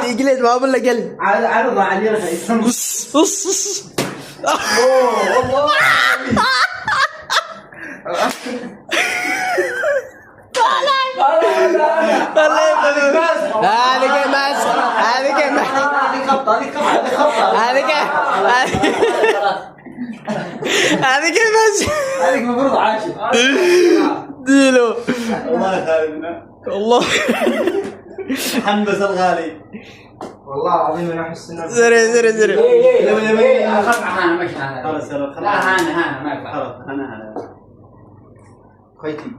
اجلد ما اقول لك قلب عرض عليه بص هذه كماس هذيك المفروض عاشر ديلو الله يخلينا والله حنبس الغالي والله العظيم انا احس انه زري اخاف معانا مش هذا خلاص لا هانا ما ينفع خلاص انا خويتي